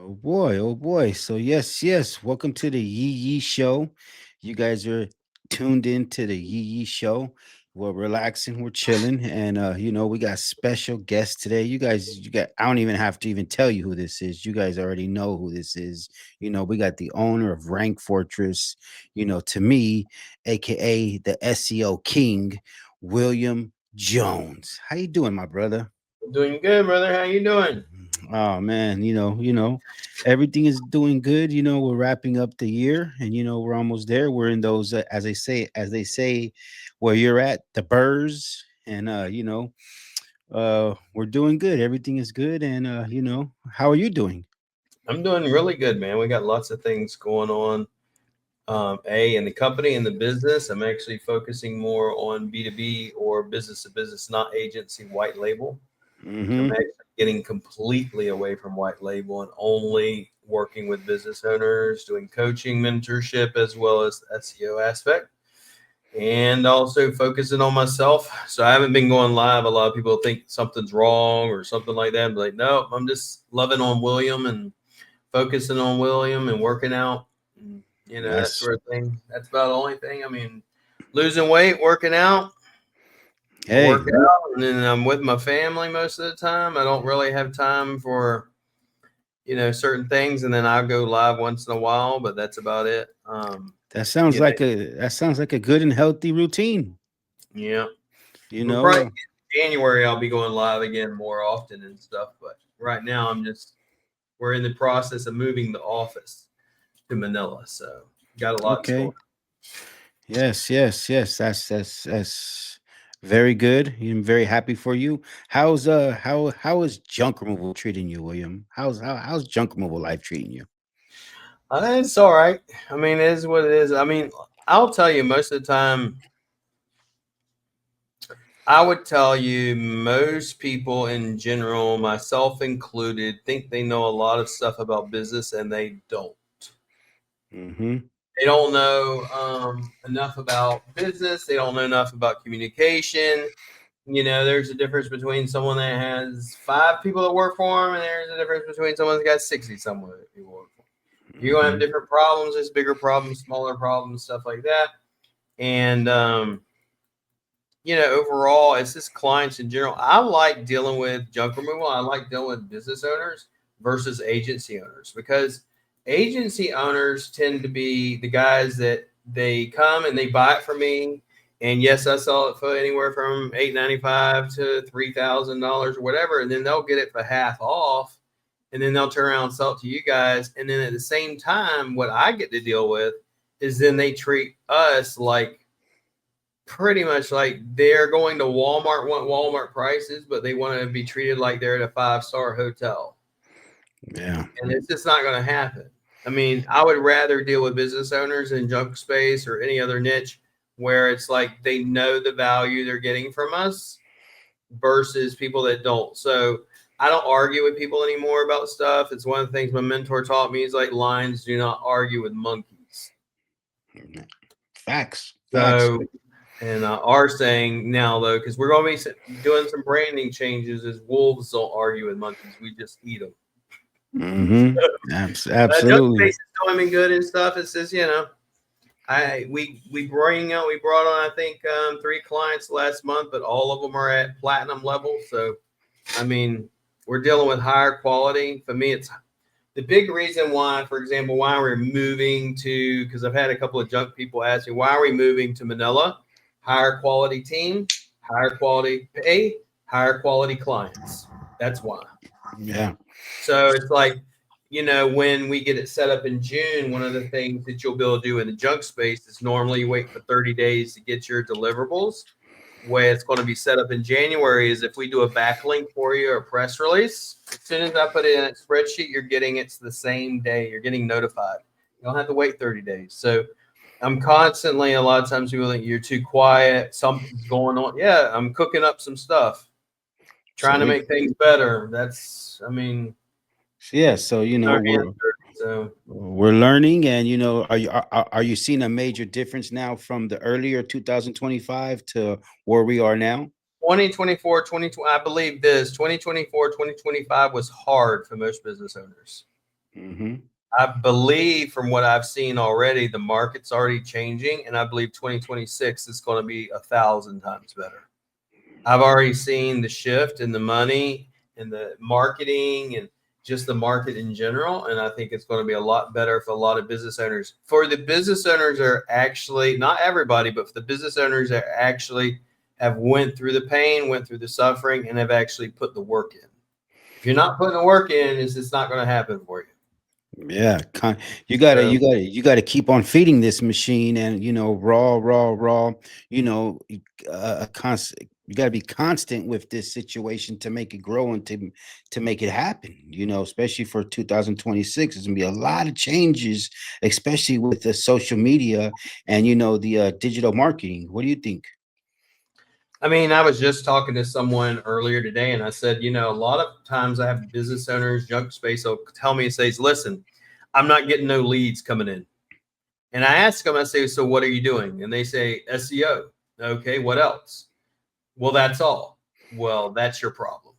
Oh boy, oh boy. So yes. Welcome to the Yee Yee Show. You guys are tuned in to the Yee Yee Show. We're relaxing, we're chilling, and we got special guests today. You got I don't even have to even tell you who this is. You guys already know who this is. We got the owner of Rank Fortress, to me, aka the SEO King, William Jones. How you doing, my brother? Doing good, brother. How you doing? Oh man, everything is doing good. We're wrapping up the year, and we're almost there. We're in those, as they say, where you're at, the burrs, and we're doing good. Everything is good, and how are you doing? I'm doing really good, man. We got lots of things going on. In the company and the business, I'm actually focusing more on B2B or business to business, not agency white label. I'm Mm-hmm. actually getting completely away from white label and only working with business owners, doing coaching, mentorship, as well as the SEO aspect, and also focusing on myself. So I haven't been going live. A lot of people think something's wrong or something like that. I'm like, no, I'm just loving on William and focusing on William and working out, and, that That's sort of thing. That's about the only thing. I mean, losing weight, working out. I hey, work out, and then I'm with my family most of the time. I don't really have time for certain things, and then I'll go live once in a while, but that's about it. that sounds You know, like a good and healthy routine. yeah. You We'll know, probably uh, in January I'll be going live again more often and stuff, but right now we're in the process of moving the office to Manila, so got a lot going. okay. Yes. That's very good. I'm very happy for you. How is junk removal treating you, William? How's junk removal life treating you? It's all right. I mean, it is what it is. I mean, I'll tell you most of the time, I would tell you most people in general, myself included, think they know a lot of stuff about business and they don't. Mm-hmm. They don't know enough about business. They don't know enough about communication. There's a difference between someone that has 5 people that work for them, and there's a difference between someone that's got 60 someone that people work for. You're gonna have Mm-hmm. different problems. There's bigger problems, smaller problems, stuff like that. And overall, it's just clients in general. I like dealing with junk removal. I like dealing with business owners versus agency owners, because agency owners tend to be the guys that they come and they buy it from me. And yes, I sell it for anywhere from $8.95 to $3,000 or whatever, and then they'll get it for half off, and then they'll turn around and sell it to you guys. And then at the same time, what I get to deal with is then they treat us like pretty much like they're going to Walmart, want Walmart prices, but they want to be treated like they're at a 5-star hotel. Yeah. And it's just not going to happen. I mean, I would rather deal with business owners in junk space or any other niche where it's like they know the value they're getting from us versus people that don't. So I don't argue with people anymore about stuff. It's one of the things my mentor taught me. Is like, lions do not argue with monkeys. Facts. So, and our saying now, though, because we're going to be doing some branding changes, is wolves don't argue with monkeys. We just eat them. Mm-hmm. Junk Absolutely. space is doing good and stuff. It says, we brought on, I think, 3 clients last month, but all of them are at platinum level. So, I mean, we're dealing with higher quality. For me, it's the big reason why, for example, why we're moving to, because I've had a couple of junk people ask me, why are we moving to Manila? Higher quality team, higher quality pay, higher quality clients. That's why. Yeah. So it's like, when we get it set up in June, one of the things that you'll be able to do in the junk space is normally you wait for 30 days to get your deliverables. Way it's going to be set up in January is if we do a backlink for you or a press release, as soon as I put it in a spreadsheet, you're getting it's the same day. You're getting notified. You don't have to wait 30 days. So I'm constantly, a lot of times people think you're too quiet, something's going on. Yeah, I'm cooking up some stuff, So trying to we make things better. That's, I mean, yeah, so no answer. So we're learning, and are you seeing a major difference now from the earlier 2025 to where we are now? 2024, 2020, I believe this 2024, 2025 was hard for most business owners. Hmm. I believe from what I've seen already, the market's already changing, and I believe 2026 is going to be 1,000 times better. I've already seen the shift in the money and the marketing and just the market in general. And I think it's going to be a lot better for a lot of business owners. For the business owners are actually not everybody, but for the business owners that actually have went through the pain, went through the suffering, and have actually put the work in. If you're not putting the work in, it's not going to happen for you. Yeah, you gotta, So, you gotta keep on feeding this machine, and raw. A constant. You gotta be constant with this situation to make it grow and to make it happen. Especially for 2026, there's gonna be a lot of changes, especially with the social media and the digital marketing. What do you think? I mean, I was just talking to someone earlier today, and I said, a lot of times I have business owners, junk space, will tell me, says, listen, I'm not getting no leads coming in. And I ask them, I say, so what are you doing? And they say, SEO. Okay, what else? Well, that's all. Well, that's your problem.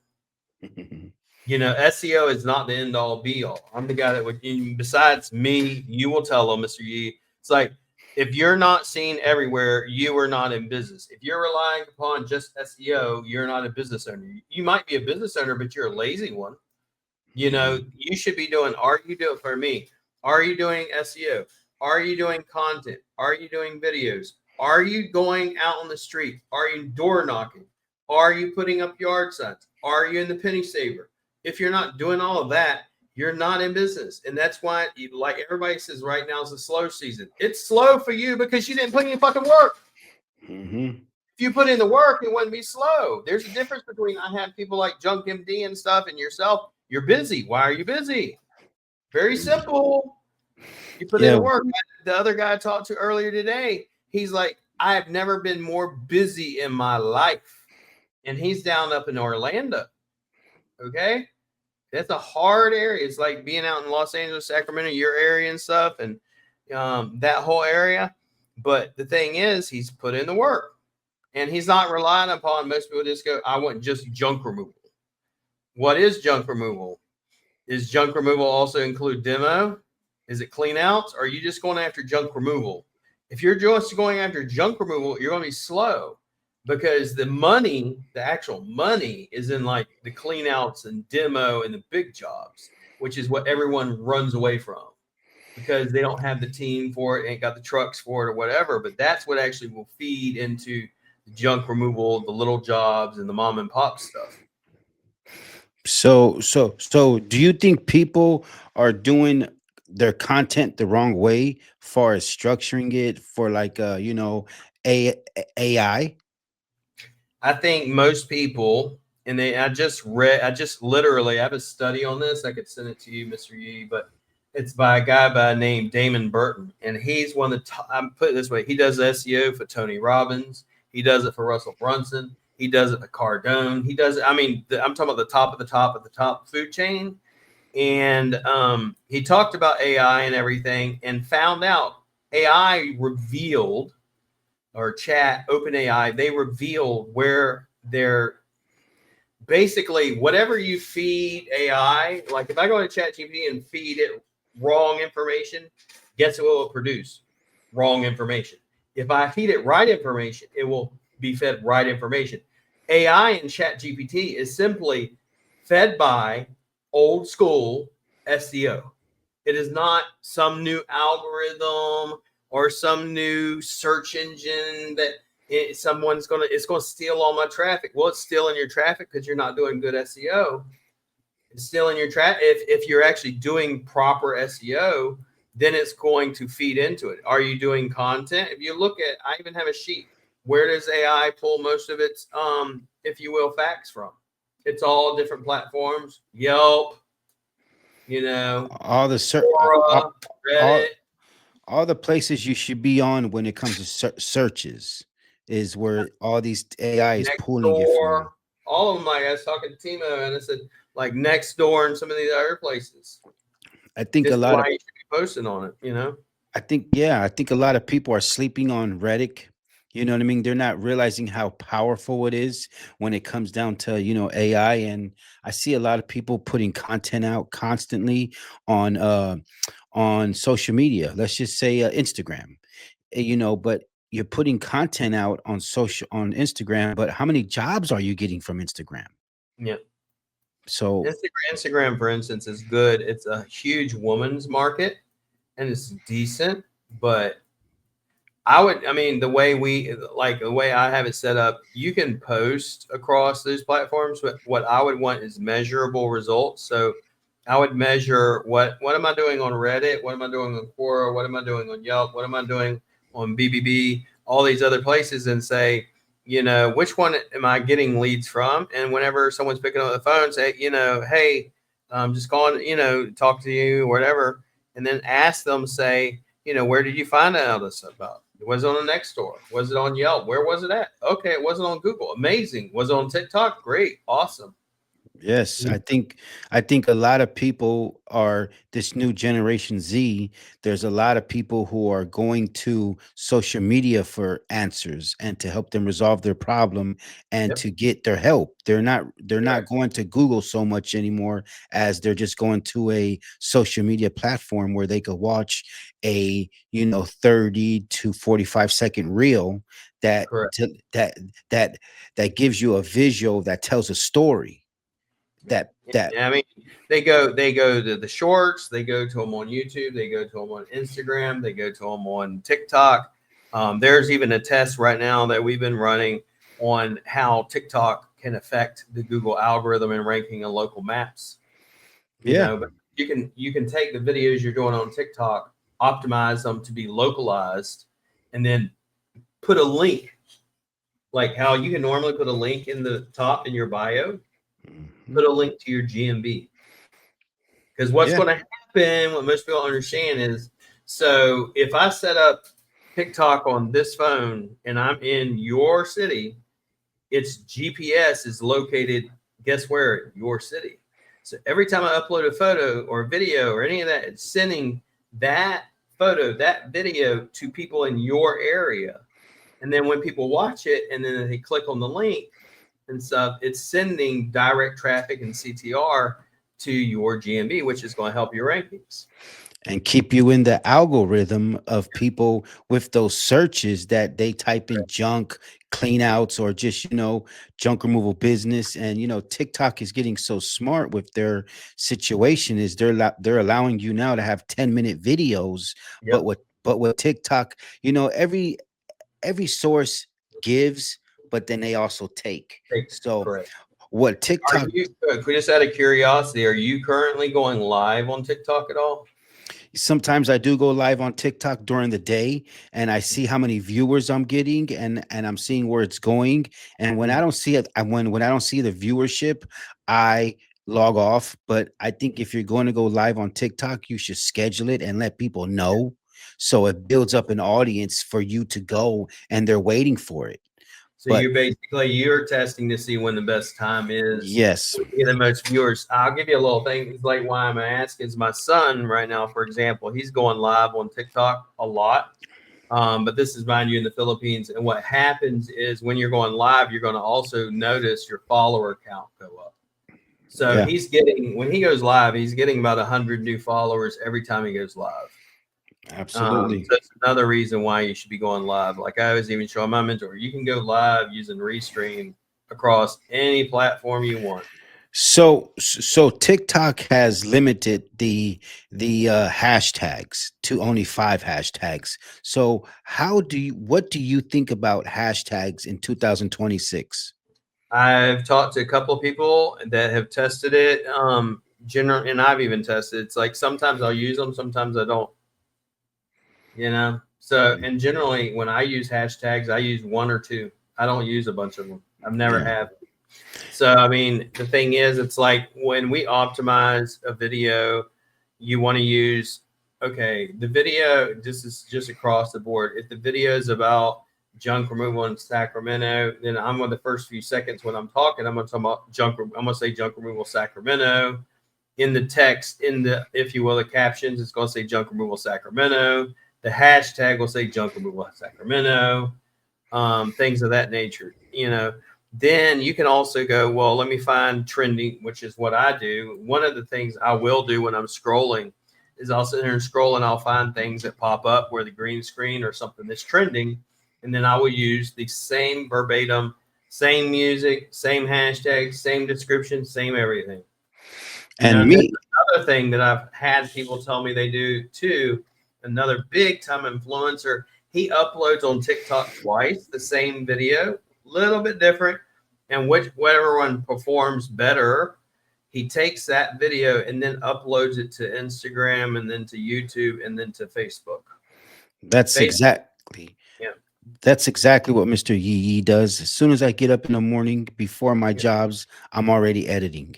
SEO is not the end all be all. I'm the guy that would, besides me, you will tell them, Mr. Yee. It's like, if you're not seen everywhere, you are not in business. If you're relying upon just SEO, you're not a business owner. You might be a business owner, but you're a lazy one. You should be doing, are you doing for me? Are you doing SEO? Are you doing content? Are you doing videos? Are you going out on the street? Are you door knocking? Are you putting up yard signs? Are you in the penny saver? If you're not doing all of that, you're not in business. And that's why, like everybody says, right now is a slow season. It's slow for you because you didn't put any fucking work. Hmm. If you put in the work, it wouldn't be slow. There's a difference between I have people like Junk MD and stuff and yourself. You're busy. Why are you busy? Very simple. You put in Yeah. the work. The other guy I talked to earlier today, he's like, I have never been more busy in my life. And he's down up in Orlando. Okay. That's a hard area. It's like being out in Los Angeles, Sacramento, your area and stuff, and that whole area. But the thing is, he's put in the work. And he's not relying upon most people just go, I want just junk removal. What is junk removal? Is junk removal also include demo? Is it clean outs? Or are you just going after junk removal? If you're just going after junk removal, you're going to be slow because the money, the actual money, is in like the clean outs and demo and the big jobs, which is what everyone runs away from because they don't have the team for it, ain't got the trucks for it or whatever. But that's what actually will feed into the junk removal, the little jobs, and the mom and pop stuff. So, do you think people are doing their content the wrong way, far as structuring it for like a AI? I think most people, and I just literally, I have a study on this. I could send it to you, Mr. Yee, but it's by a guy by the name Damon Burton. And he's one of the top, I'm put it this way, he does SEO for Tony Robbins. He does it for Russell Brunson. He does it for Cardone. He does it, I mean, I'm talking about the top of the top of the top food chain. And he talked about AI and everything and found out AI revealed or chat open AI, they revealed where they're basically whatever you feed AI, like if I go to ChatGPT and feed it wrong information, guess what it will produce? Wrong information. If I feed it right information, it will be fed right information. AI and ChatGPT is simply fed by old school SEO. It is not some new algorithm or some new search engine that someone's gonna steal all my traffic. Well, it's stealing your traffic because you're not doing good SEO. It's stealing your traffic. If you're actually doing proper SEO, then it's going to feed into it. Are you doing content? If you look at, I even have a sheet. Where does AI pull most of its, if you will, facts from? It's all different platforms. Yelp, you know, All the Quora, all, Reddit, all the places you should be on when it comes to searches is where all these AI is next pulling it from. door, all of them. Like I was talking to Timo, and I said like next door and some of these other places. I think a This is lot why of you should be posting on it. I think, yeah, I think a lot of people are sleeping on Reddit. You know what I mean? They're not realizing how powerful it is when it comes down to, AI. And I see a lot of people putting content out constantly on on social media. Let's just say Instagram. But you're putting content out on Instagram, but how many jobs are you getting from Instagram? Yeah. So, Instagram, for instance, is good. It's a huge woman's market and it's decent, but I mean, the way I have it set up, you can post across those platforms, but what I would want is measurable results. So I would measure what am I doing on Reddit? What am I doing on Quora? What am I doing on Yelp? What am I doing on BBB? All these other places and say, which one am I getting leads from? And whenever someone's picking up the phone, say, hey, I'm just calling, talk to you, or whatever, and then ask them, say, where did you find out all this about? Was it on the next store? Was it on Yelp? Where was it at? Okay, it wasn't on Google. Amazing. Was it on TikTok? Great. Awesome. yes, I think a lot of people are this new generation Z. There's a lot of people who are going to social media for answers and to help them resolve their problem and Yep. to get their help. They're not Correct. going to Google so much anymore as they're just going to a social media platform where they could watch a 30 to 45-second reel that Correct. that that that gives you a visual that tells a story that Yeah, I mean, they go to the shorts, they go to them on YouTube, they go to them on Instagram, they go to them on TikTok. There's even a test right now that we've been running on how TikTok can affect the Google algorithm and ranking in local maps. yeah. But you can take the videos you're doing on TikTok, optimize them to be localized, and then put a link, like how you can normally put a link in the top in your bio, Mhm. put a link to your GMB. Because what's Yeah. going to happen, what most people don't understand is, so if I set up TikTok on this phone and I'm in your city, its GPS is located, guess where? Your city. So every time I upload a photo or a video or any of that, it's sending that photo, that video to people in your area. And then when people watch it and then they click on the link and stuff, it's sending direct traffic and CTR to your GMB, which is going to help your rankings. And keep you in the algorithm of people with those searches that they type in junk clean outs or just junk removal business. And TikTok is getting so smart with their situation is they're allowing you now to have 10-minute videos. but Yep. what but with TikTok, every source gives, but then they also take. Takes. So Correct. what Are TikTok you, just out of curiosity, are you currently going live on TikTok at all? sometimes I do go live on TikTok during the day and I see how many viewers I'm getting and I'm seeing where it's going. And when I Mhm. don't see it, when I don't see the viewership, I log off. But I think if you're going to go live on TikTok, you should schedule it and let people know. So it builds up an audience for you to go and they're waiting for it. So But you're testing to see when the best time is yes, to get the most viewers. I'll give you a little thing. It's like why I'm asking is my son right now, for example, he's going live on TikTok a lot. But this is mind you in the Philippines. And what happens is when you're going live, you're going to also notice your follower count go up. So yeah, he's getting, when he goes live, he's getting about 100 new followers every time he goes live. absolutely. So it's another reason why you should be going live. Like I was even showing my mentor, you can go live using Restream across any platform you want. So TikTok has limited the hashtags to only 5 hashtags. So what do you think about hashtags in 2026? I've talked to a couple of people that have tested it. And I've even tested. It's like sometimes I'll use them, sometimes I don't. So, Mm, and generally when I use hashtags, I use one or two. I don't use a bunch of them. I've never yeah, have. So, I mean, the thing is, it's like when we optimize a video, you want to use, okay, the video, this is just across the board. If the video is about junk removal in Sacramento, then I'm on the first few seconds when I'm talking, I'm going to talk about I'm going to say junk removal Sacramento. In the text, in the, if you will, the captions, it's going to say junk removal Sacramento. The hashtag will say junk removal Sacramento. things of that nature. Then you can also go, well, let me find trending, which is what I do. One of the things I will do when I'm scrolling is I'll sit here and scroll and I'll find things that pop up where the green screen or something that's trending. And then I will use the same verbatim, same music, same hashtag, same description, same everything. And And then me, another thing that I've had people tell me they do too, another big time influencer, he uploads on TikTok twice the same video, little bit different, and whatever one performs better, he takes that video and then uploads it to Instagram and then to YouTube and then to Facebook. that's Facebook, exactly yeah, that's exactly what Mr. Yee Yee does. As soon as I get up in the morning before my yeah. jobs, I'm already editing.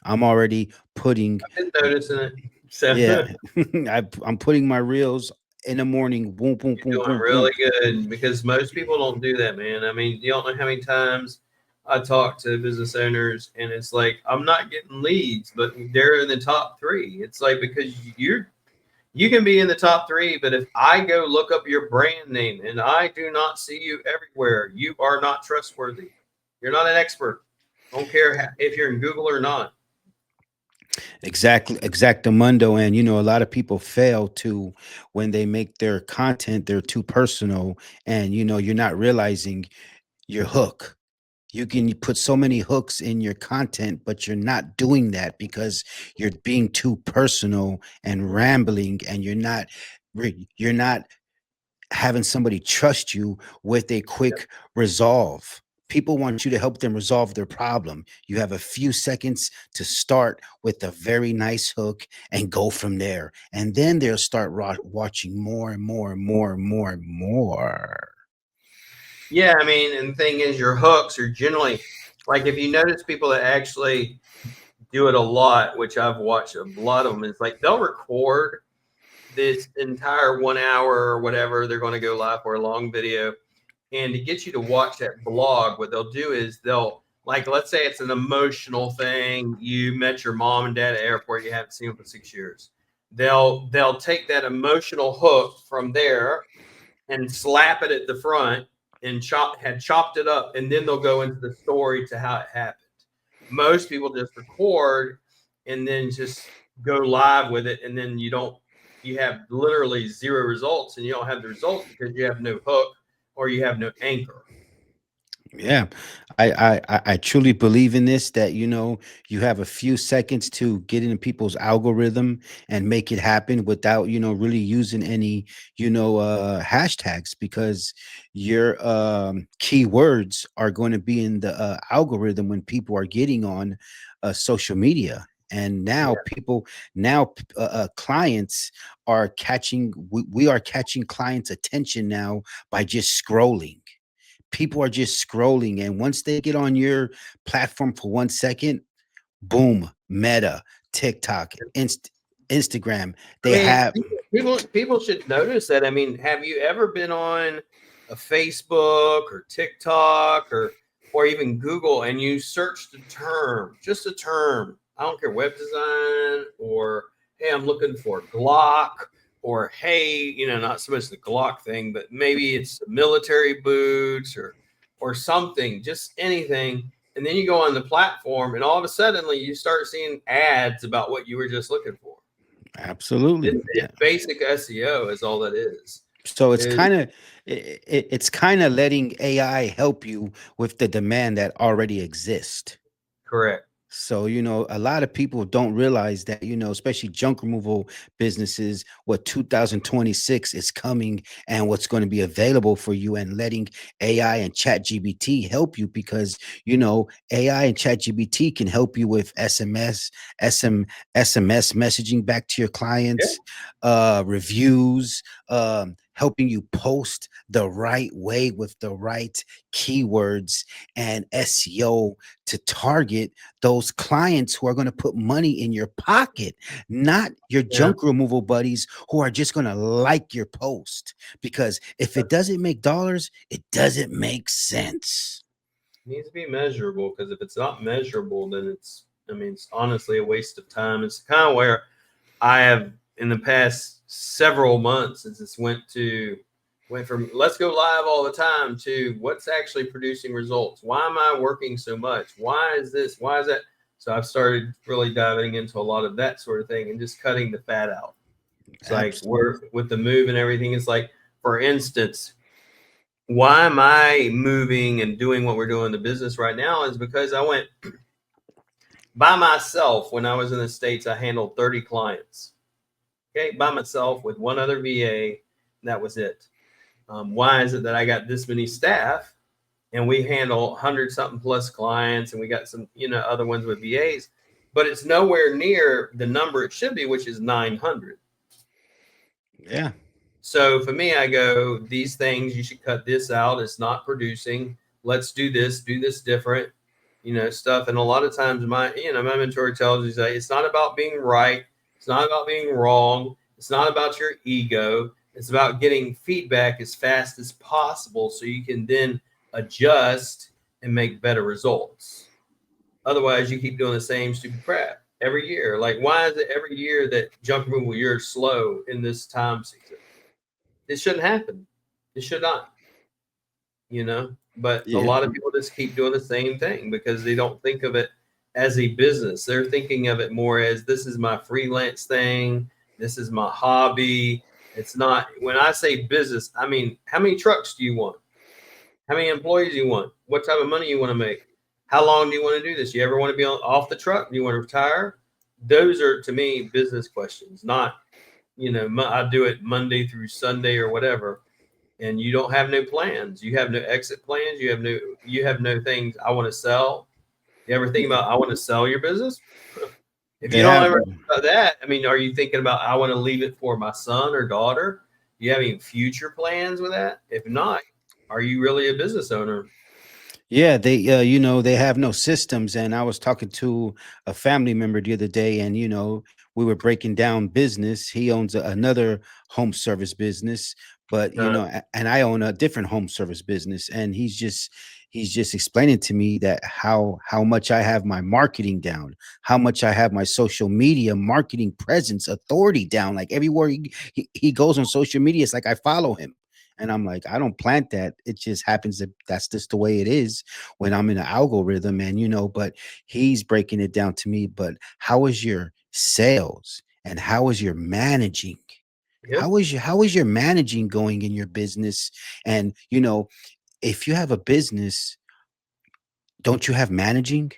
I'm already putting, I've been noticing it. So yeah, you're I'm putting my reels in the morning. Boom, boom, boom, doing boom, boom. really good because most people don't do that, man. I mean, you don't know how many times I talk to business owners and it's like I'm not getting leads, but they're in the top three. It's like because you can be in the top three, but if I go look up your brand name and I do not see you everywhere, you are not trustworthy. You're not an expert. I don't care if you're in Google or not. Exactly, exactamundo. And a lot of people fail to when they make their content, they're too personal, and you're not realizing your hook. You can put so many hooks in your content, but you're not doing that because you're being too personal and rambling, and you're not having somebody trust you with a quick resolve. People want you to help them resolve their problem. You have a few seconds to start with a very nice hook and go from there. And then they'll start watching more and more and more and more and more. Yeah, I mean, and the thing is, your hooks are generally like if you notice people that actually do it a lot, which I've watched a lot of them, it's like they'll record this entire 1 hour or whatever they're going to go live for a long video. And to get you to watch that blog, what they'll do is they'll, like, let's say it's an emotional thing. You met your mom and dad at the airport, you haven't seen them for 6 years. They'll take that emotional hook from there and slap it at the front and chopped it up, and then they'll go into the story to how it happened. Most people just record and then just go live with it, and then you have literally zero results, and you don't have the results because you have no hook or you have no anchor. Yeah, I truly believe in this. That you have a few seconds to get in people's algorithm and make it happen without really using any hashtags, because your keywords are going to be in the algorithm when people are getting on social media. And now Yeah, clients are catching. We are catching clients' attention now by just scrolling. People are just scrolling, and once they get on your platform for 1 second, boom, Meta, TikTok, Instagram, I they mean, have. people should notice that. I mean, have you ever been on a Facebook or TikTok or even Google and you searched a term, just a term? I don't care, web design or hey, I'm looking for Glock or hey, not so much the Glock thing, but maybe it's military boots or something, just anything. And then you go on the platform and all of a sudden you start seeing ads about what you were just looking for. Absolutely. It's basic SEO is all that is. So it's Is kind of it's kind of letting AI help you with the demand that already exists. correct. So, a lot of people don't realize that, especially junk removal businesses, what 2026 is coming and what's going to be available for you, and letting AI and ChatGPT help you, because, AI and ChatGPT can help you with SMS messaging back to your Yeah. clients, reviews, helping you post the right way with the right keywords and SEO to target those clients who are going to put money in your pocket, not your Yeah. junk removal buddies who are just going to like your post. Because if it doesn't make dollars, it doesn't make sense. It needs to be measurable because if it's not measurable, then I mean, it's honestly a waste of time. It's kind of where I have in the past several months since this Went from let's go live all the time to what's actually producing results. Why am I working so much? Why is this? Why is that? So I've started really diving into a lot of that sort of thing and just cutting the fat out. It's like Absolutely. we're with the move and everything. It's like, for instance, why am I moving and doing what we're doing in the business right now is because I went by myself. When I was in the States, I handled 30 clients. Okay, by myself with one other VA. And that was it. Why is it that I got this many staff and we handle 100 something plus clients and we got some, other ones with VAs, but it's nowhere near the number it should be, which is 900. Yeah. So for me, I go, these things, you should cut this out. It's not producing. Let's do this different, stuff. And a lot of times my mentor tells me that it's not about being right. It's not about being wrong. It's not about your ego. It's about getting feedback as fast as possible so you can then adjust and make better results. Otherwise, you keep doing the same stupid crap every year. Like, why is it every year that junk removal, you're slow in this time season? It shouldn't happen. It should not. But a Yeah. lot of people just keep doing the same thing because they don't think of it as a business. They're thinking of it more as this is my freelance thing. This is my hobby. It's not, when I say business, I mean, how many trucks do you want? How many employees do you want? What type of money you want to make? How long do you want to do this? You ever want to be off the truck? Do you want to retire? Those are, to me, business questions, not, I do it Monday through Sunday or whatever, and you don't have no plans. You have no exit plans. You have no things I want to sell. You ever think about I want to sell your business? If you They don't have. ever think about that, I mean, are you thinking about I want to leave it for my son or daughter? Do you have any future plans with that? If not, are you really a business owner? Yeah, they have no systems. And I was talking to a family member the other day, and we were breaking down business. He owns another home service business, but and I own a different home service business. And he's just explaining to me that how much I have my marketing down, how much I have my social media marketing presence authority down. Like everywhere he goes on social media, it's like I follow him. And I'm like, I don't plant that. It just happens that that's just the way it is when I'm in an algorithm. And but he's breaking it down to me. But how is your sales and how is your managing? Yep, How is your managing going in your business? And if you have a business, don't you have managing?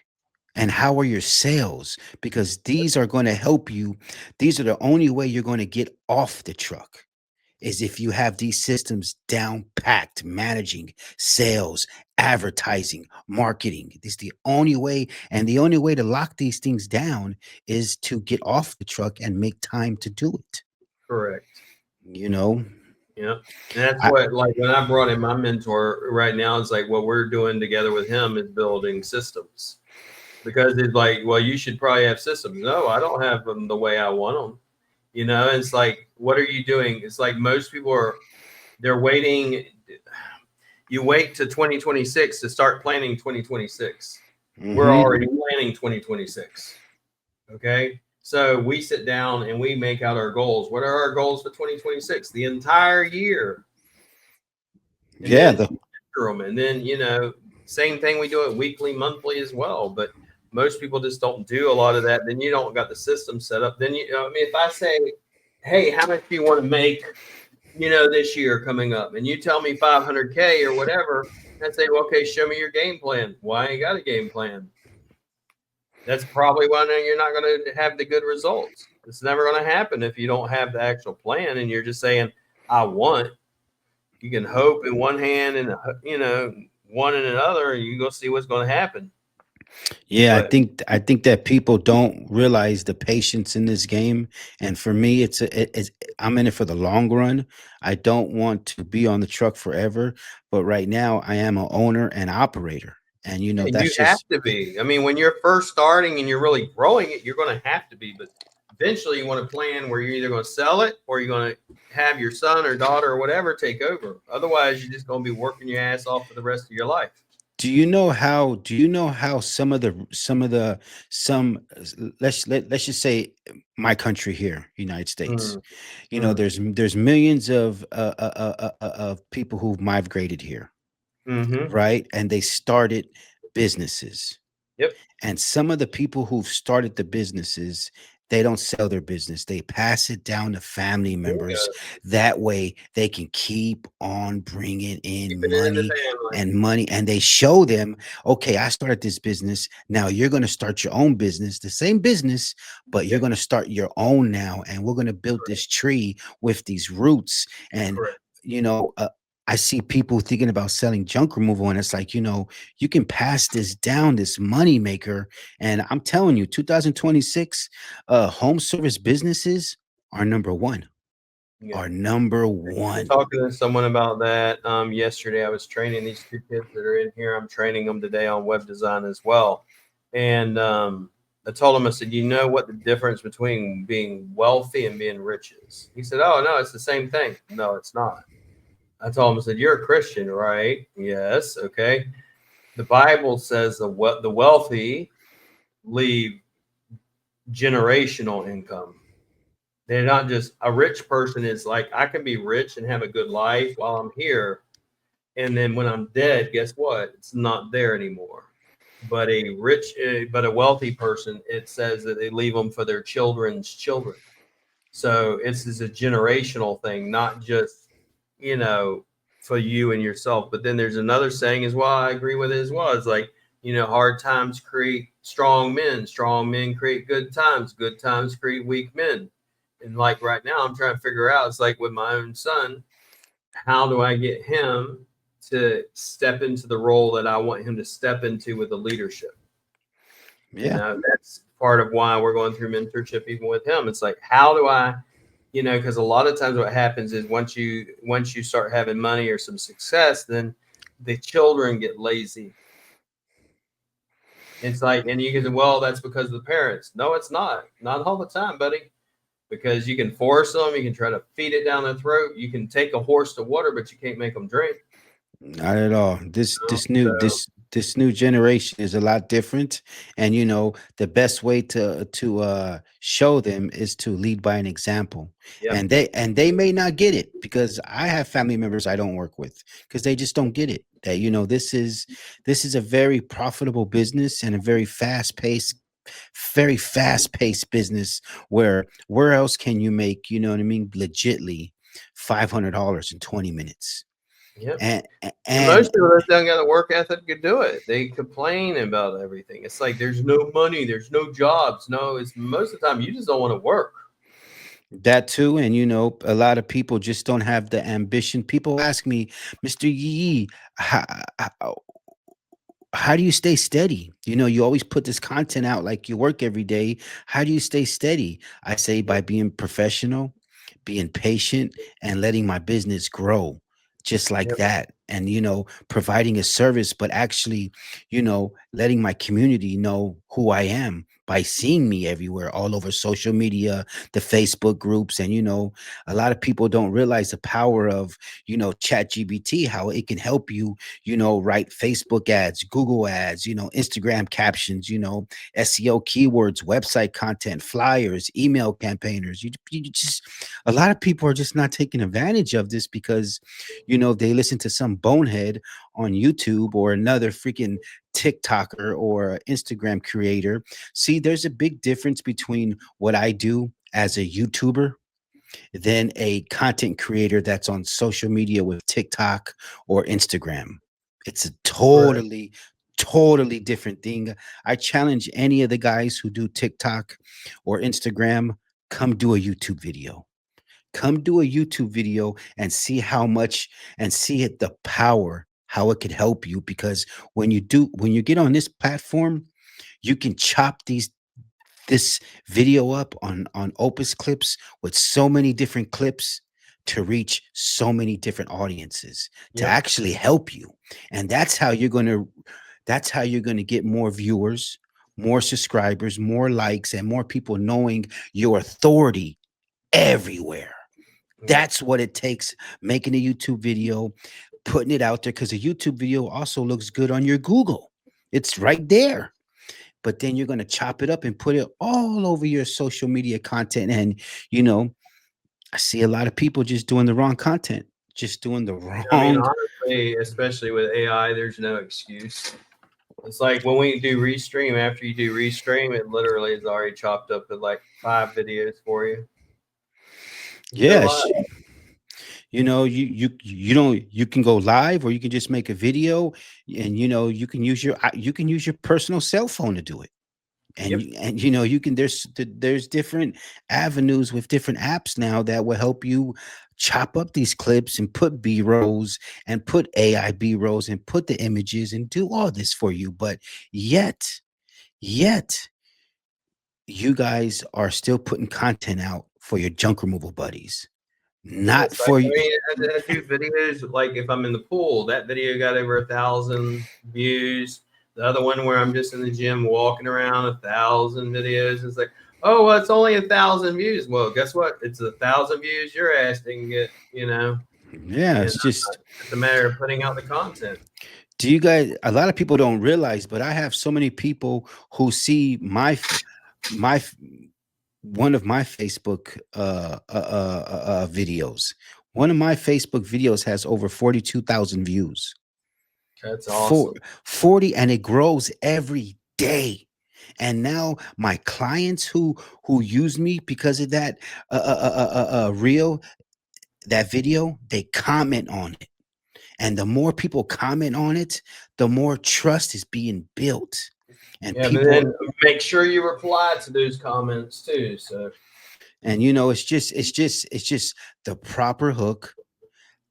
And how are your sales? Because these are going to help you. These are the only way you're going to get off the truck is if you have these systems down packed, managing sales, advertising, marketing. This is the only way. And the only way to lock these things down is to get off the truck and make time to do it. correct. You know, Yeah. And that's I, what, like, when I brought in my mentor right now, it's like what we're doing together with him is building systems because it's like, well, you should probably have systems. No, I don't have them the way I want them. It's like, what are you doing? It's like most people they're waiting. You wait to 2026 to start planning 2026. We're mhm. already planning 2026. Okay. So we sit down and we make out our goals. What are our goals for 2026? The entire year. And Yeah, then them. And then, same thing we do it weekly, monthly as well. But most people just don't do a lot of that. Then you don't got the system set up. Then I mean, if I say, hey, how much do you want to make, this year coming up? And you tell me 500K or whatever, I say, well, okay, show me your game plan. Why ain't got a game plan? That's probably why you're not going to have the good results. It's never going to happen if you don't have the actual plan and you're just saying, I want. You can hope in one hand and one in another, and you go see what's going to happen. yeah. I But think I think that people don't realize the patience in this game. And for me, I'm in it for the long run. I don't want to be on the truck forever. But right now, I am a owner and operator, and yeah, you that's have just. to be. I mean, when you're first starting and you're really growing it, you're going to have to be. But eventually, you want to plan where you're either going to sell it or you're going to have your son or daughter or whatever take over. Otherwise, you're just going to be working your ass off for the rest of your life. Do you know how some of the let's just say my country here, United States. Mm, You know, mm, there's millions of people who've migrated here, mm-hmm. right? And they started businesses. Yep. And some of the people who've started the businesses, they don't sell their business. They pass it down to family members. Bingo. That way they can keep on bringing in Keeping it in the money family. and money. And they show them, okay, I started this business. Now you're going to start your own business, the same business, but you're Yep. going to start your own now. And we're going to build this Correct. tree with these roots. And, Correct. you know, I see people thinking about selling junk removal, and it's like, you can pass this down, this money maker. And I'm telling you, 2026, home service businesses are number one. Yeah. Are number I was one. talking to someone about that yesterday. I was training these two kids that are in here. I'm training them today on web design as well. And I told him, I said, you know what the difference between being wealthy and being rich is? He said, oh, no, it's the same thing. No, it's not. I told him, I said, you're a Christian, right? Yes. Okay. The Bible says the wealthy leave generational income. They're not just a rich person is like, I can be rich and have a good life while I'm here. And then when I'm dead, guess what? It's not there anymore. But a wealthy person, it says that they leave them for their children's children. So it's a generational thing, not just, you know, for you and yourself. But then there's another saying as well. I agree with it as well. It's like, hard times create strong men create good times create weak men. And like right now, I'm trying to figure out, it's like with my own son, how do I get him to step into the role that I want him to step into with the leadership? Yeah. That's part of why we're going through mentorship even with him. It's like, how do I, because a lot of times what happens is once you start having money or some success, then the children get lazy. It's like, and you can say, well, that's because of the parents. No, it's not all the time, buddy, because you can force them, you can try to feed it down their throat, you can take a horse to water, but you can't make them drink. Not at all. This You know? this new So this this new generation is a lot different, and the best way to show them is to lead by an example. yep, And they may not get it, because I have family members I don't work with, because they just don't get it. That this is a very profitable business, and a very fast paced business, where else can you make, what I mean, legitly $500 in 20 minutes. yep. and And and most people that don't got a work ethic could do it. They complain about everything. It's like there's no money, there's no jobs. No, it's most of the time you just don't want to work. that too. And a lot of people just don't have the ambition. People ask me, Mr. Yee, how, how do you stay steady? You always put this content out like you work every day. How do you stay steady? I say, Yep, by being professional, being patient, and letting my business grow just like yep, that. And, providing a service, but actually, letting my community know who I am by seeing me everywhere, all over social media, the Facebook groups. And, a lot of people don't realize the power of, ChatGPT, how it can help you, write Facebook ads, Google ads, Instagram captions, SEO keywords, website content, flyers, email campaigners. You just, a lot of people are just not taking advantage of this, because, they listen to some bonehead on YouTube, or another freaking TikToker or Instagram creator. See, there's a big difference between what I do as a YouTuber than a content creator that's on social media with TikTok or Instagram. It's a correct. totally different thing. I challenge any of the guys who do TikTok or Instagram, come do a YouTube video. Come do a YouTube video and see how much, and see it, the power, how it could help you. Because when you get on this platform, you can chop this video up on Opus Clips, with so many different clips, to reach so many different audiences, to Yep, actually help you. And that's how you're going to get more viewers, more subscribers, more likes, and more people knowing your authority everywhere. yep, That's what it takes. Making a YouTube video, putting it out there, because a YouTube video also looks good on your Google. It's right there. but then you're going to chop it up and put it all over your social media content. And, you know, I see a lot of people just doing the wrong content, just doing the I mean, wrong. honestly, especially with AI, there's no excuse. It's like when we do restream, after you do restream, it literally is already chopped up to like 5 videos for you. Just go live. Yes. You know, you don't, you can go live, or you can just make a video, and you know, you can use your personal cell phone to do it. And Yep. and you know, you can, there's different avenues with different apps now that will help you chop up these clips and put b-rolls and put AI b-rolls and put the images and do all this for you. But yet you guys are still putting content out for your junk removal buddies, not Yes, for I you. mean, I do videos like if I'm in the pool, that video got over 1,000 views. The other one where I'm just in the gym walking around, 1,000 videos. It's like, oh, well, it's only 1,000 views. Well, guess what? It's 1,000 views your ass didn't get, you know. Yeah, And it's just, it's a matter of putting out the content. do you guys, a lot of people don't realize, but I have so many people who see my one of my Facebook videos. One of my Facebook videos has over 42,000 views. That's For awesome. 40, and it grows every day. And now my clients who use me because of that reel, that video, they comment on it. And the more people comment on it, the more trust is being built. And Yeah, but people, then make sure you reply to those comments too. So, and you know, it's just the proper hook,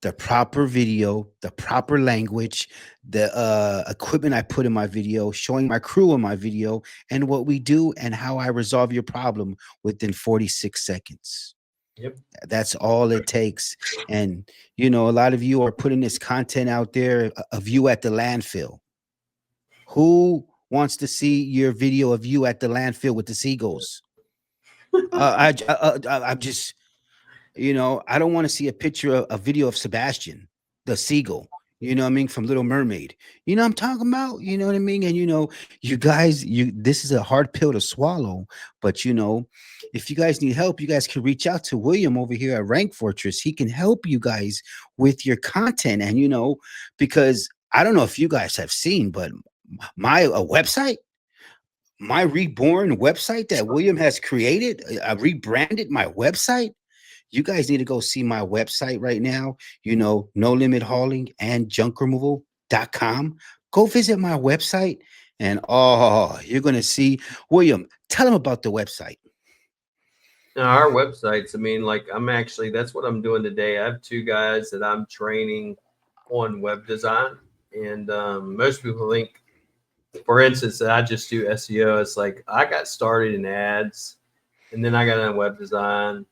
the proper video, the proper language, the equipment I put in my video, showing my crew in my video, and what we do and how I resolve your problem within 46 seconds. yep. That's all it takes. And you know, a lot of you are putting this content out there of you at the landfill. Who wants to see your video of you at the landfill with the seagulls? I'm just, you know, I don't want to see a picture of a video of Sebastian, the seagull. You know what I mean, from Little Mermaid. You know what I'm talking about. You know what I mean. And you know, you guys, you, this is a hard pill to swallow. But you know, if you guys need help, you guys can reach out to William over here at Rank Fortress. He can help you guys with your content. And you know, because I don't know if you guys have seen, but my website, my reborn website that William has created, I rebranded my website. You guys need to go see my website right now. You know, No Limit Hauling and Junk Removal.com. Go visit my website, and oh, you're gonna see. William, tell them about the website. Now, our websites, I mean, like I'm actually, that's what I'm doing today. I have two guys that I'm training on web design. And most people think, for instance, that I just do SEO. It's like I got started in ads, and then I got into web design,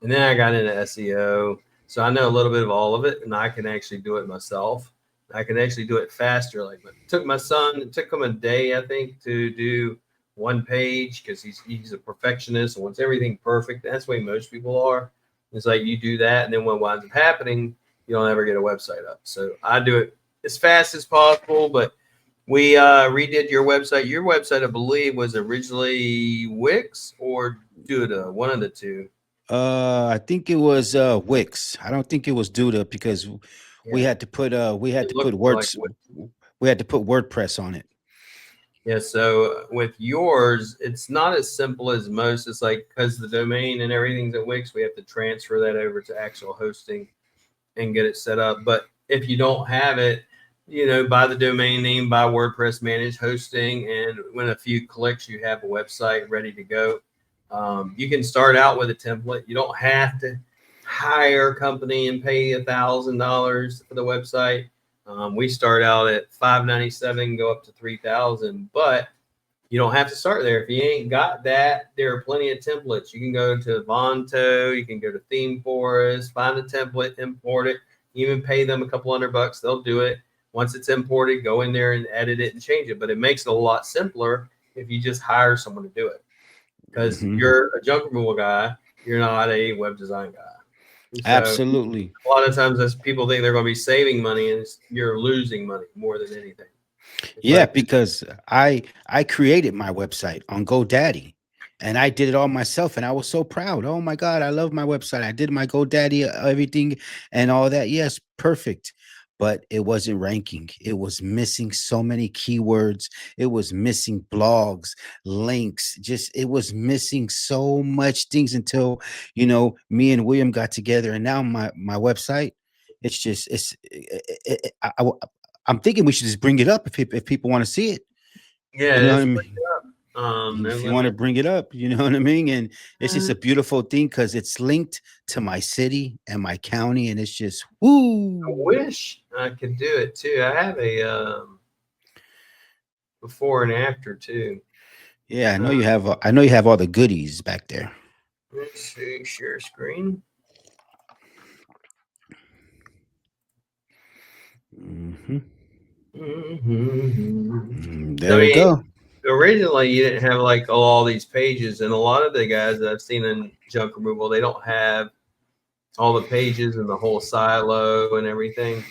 and then I got into SEO. So I know a little bit of all of it, and I can actually do it myself. I can actually do it faster. Like it took my son, it took him a day, I think, to do one page because he's a perfectionist and wants everything perfect. That's the way most people are. It's like you do that, and then what winds up happening, you don't ever get a website up. So I do it as fast as possible, but we redid your website. Your website, I believe, was originally Wix or Duda, one of the two. I think it was Wix. I don't think it was Duda because we Yeah, had to put we had it to put looked more like words, Wix. we had to put WordPress on it. Yeah, so with yours, it's not as simple as most. It's like because the domain and everything's at Wix, we have to transfer that over to actual hosting and get it set up. But if you don't have it, you know, buy the domain name, buy WordPress managed hosting, and when a few clicks, you have a website ready to go. You can start out with a template. You don't have to hire a company and pay $1,000 for the website. We start out at $597, go up to 3,000, but you don't have to start there. If you ain't got that, there are plenty of templates. You can go to Vonto, you can go to Theme Forest, find a template, import it, even pay them a couple $100, they'll do it. Once it's imported, go in there and edit it and change it. But it makes it a lot simpler if you just hire someone to do it. Because Hmm. you're a junk removal guy, you're not a web design guy. And so Absolutely. a lot of times as people think they're going to be saving money and you're losing money more than anything. It's Yeah, like, because I created my website on GoDaddy, and I did it all myself, and I was so proud. Oh my God, I love my website. I did my GoDaddy, everything, and all that. Yes, perfect. But it wasn't ranking. It was missing so many keywords. It was missing blogs, links. Just it was missing so much things until me and William got together, and now my website. It's just I'm thinking we should just bring it up if people want to see it. You yeah, know what it's I pretty mean? up. If And you let want me, to bring it up, you know what I mean? And it's just uh, a beautiful thing because it's linked to my city and my county, and it's just woo. I wish I could do it too. I have a before and after too. Yeah, I Uh, know you have. I know you have all the goodies back there. let's see, share screen. Hmm. I There we mean, go. originally you didn't have like all these pages, and a lot of the guys that I've seen in junk removal, they don't have all the pages and the whole silo and everything.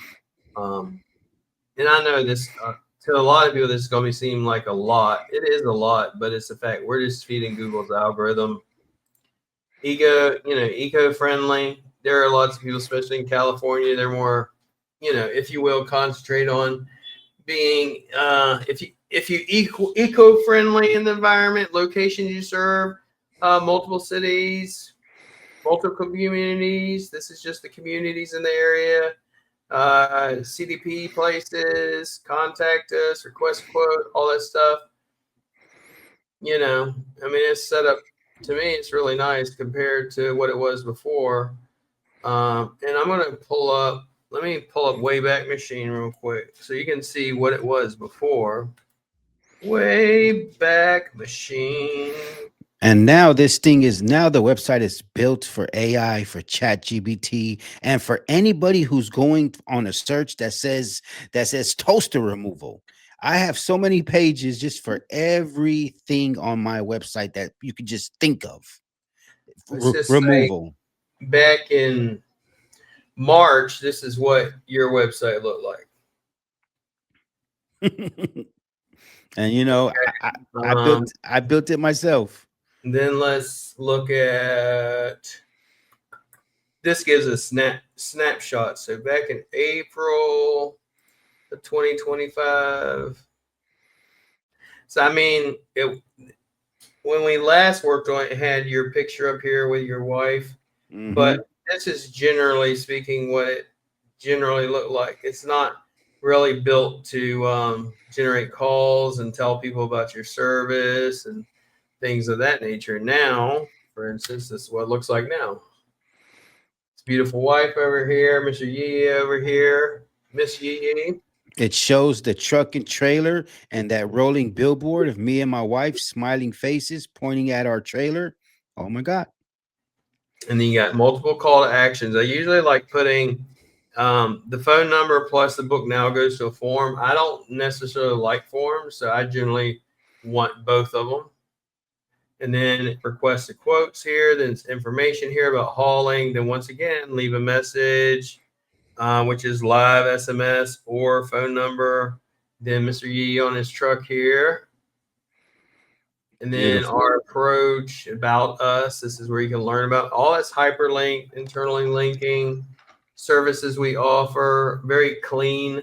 Um, and I know this to a lot of people, this is going to be seem like a lot. It is a lot, but it's the fact we're just feeding Google's algorithm. Eco friendly. There are lots of people, especially in California, they're more, if you will, concentrate on being if you eco friendly in the environment, locations you serve, multiple cities, multiple communities. This is just the communities in the area. CDP places, contact us, request a quote, all that stuff. I mean, it's set up to me. It's really nice compared to what it was before. And I'm gonna pull up. Let me pull up Wayback Machine real quick so you can see what it was before. Wayback Machine. And now this thing is now the website is built for AI, for ChatGPT, and for anybody who's going on a search that says toaster removal. I have so many pages just for everything on my website that you could just think of. Let's just say Removal. back in March, this is what your website looked like. And I Um, built it myself. then let's look at this. Gives a snapshot. So back in April of 2025. So I mean, when we last worked on it, it had your picture up here with your wife, but Hmm. this is generally speaking what it generally looked like. It's not really built to generate calls and tell people about your service and things of that nature. Now, for instance, this is what it looks like now. It's beautiful wife over here, Mr. Yee over here, Miss Yee. It shows the truck and trailer and that rolling billboard of me and my wife smiling faces pointing at our trailer. Oh my God. And then you got multiple call to actions. I usually like putting the phone number plus the book now goes to a form. I don't necessarily like forms, so I generally want both of them. And then request the quotes here. Then it's information here about hauling. Then once again, leave a message, which is live SMS or phone number. Then Mr. Yee on his truck here. And then Beautiful. our approach about us. This is where you can learn about all that's hyperlinked, internally linking, services we offer, very clean,